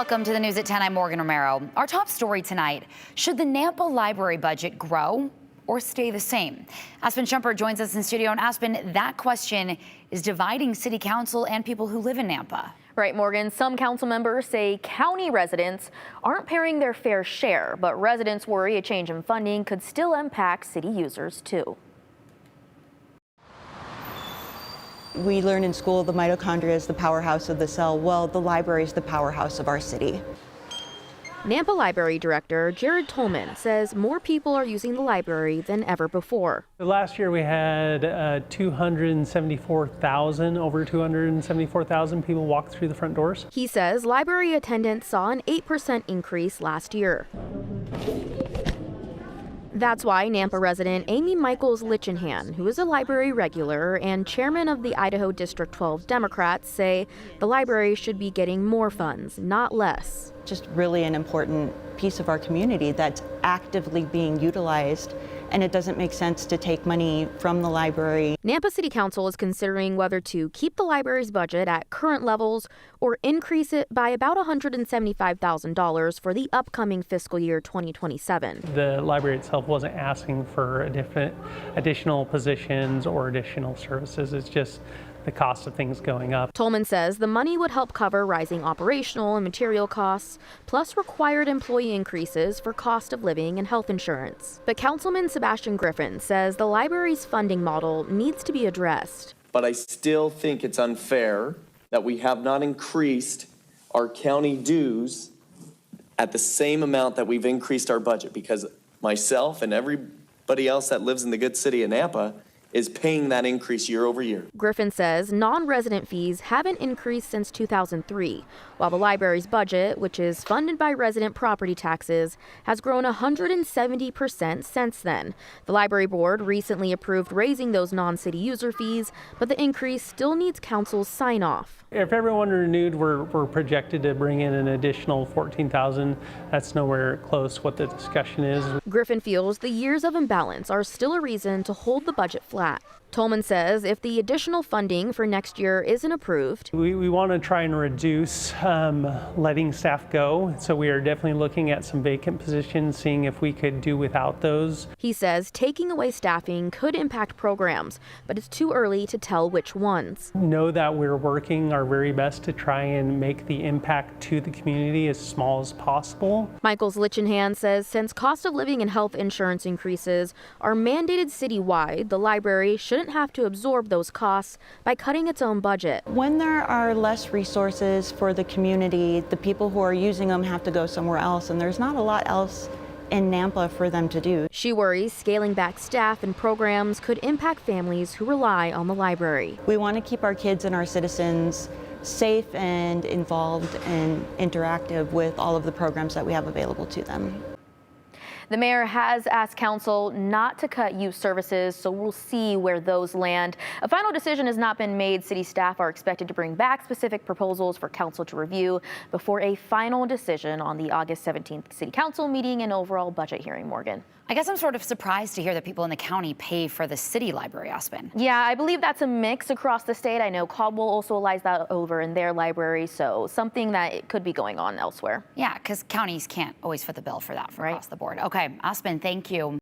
Welcome to the news at 10. I'm Morgan Romero. Our top story tonight: should the Nampa library budget grow or stay the same? Aspen Shumpert joins us in studio. And Aspen, that question is dividing city council and people who live in Nampa. Right, Morgan. Some council members say county residents aren't paying their fair share, but residents worry a change in funding could still impact city users too. We learn in school the mitochondria is the powerhouse of the cell. Well, the library is the powerhouse of our city. Nampa Library Director Jared Tolman says more people are using the library than ever before. Last year we had over 274,000 people walk through the front doors. He says library attendance saw an 8% increase last year. That's why Nampa resident Amy Michaels Lichenhan, who is a library regular and chairman of the Idaho District 12 Democrats, say the library should be getting more funds, not less. Just really an important piece of our community that's actively being utilized, and it doesn't make sense to take money from the library. Nampa City Council is considering whether to keep the library's budget at current levels or increase it by about $175,000 for the upcoming fiscal year 2027. The library itself wasn't asking for additional positions or additional services. It's just the cost of things going up. Tolman says the money would help cover rising operational and material costs, plus required employee increases for cost of living and health insurance. But Councilman Sebastian Griffin says the library's funding model needs to be addressed. But I still think it's unfair that we have not increased our county dues at the same amount that we've increased our budget, because myself and everybody else that lives in the good city of Nampa is paying that increase year over year. Griffin says non-resident fees haven't increased since 2003, while the library's budget, which is funded by resident property taxes, has grown 170% since then. The library board recently approved raising those non-city user fees, but the increase still needs council's sign-off. If everyone renewed, we're projected to bring in an additional $14,000. That's nowhere close what the discussion is. Griffin feels the years of imbalance are still a reason to hold the budget flat. Tolman says if the additional funding for next year isn't approved, we want to try and reduce letting staff go. So we are definitely looking at some vacant positions, seeing if we could do without those. He says taking away staffing could impact programs, but it's too early to tell which ones. Know that we're working our very best to try and make the impact to the community as small as possible. Michaels Lichenhan says since cost of living and health insurance increases are mandated citywide, the library shouldn't have to absorb those costs by cutting its own budget. When there are less resources for the community, the people who are using them have to go somewhere else, and there's not a lot else in Nampa for them to do. She worries scaling back staff and programs could impact families who rely on the library. We want to keep our kids and our citizens safe and involved and interactive with all of the programs that we have available to them. The mayor has asked council not to cut youth services, so we'll see where those land. A final decision has not been made. City staff are expected to bring back specific proposals for council to review before a final decision on the August 17th city council meeting and overall budget hearing. Morgan. I guess I'm sort of surprised to hear that people in the county pay for the city library, Aspen. Yeah, I believe that's a mix across the state. I know Caldwell also allows that over in their library, so something that it could be going on elsewhere. Yeah, because counties can't always foot the bill for that from across the board. Okay, Aspen, thank you.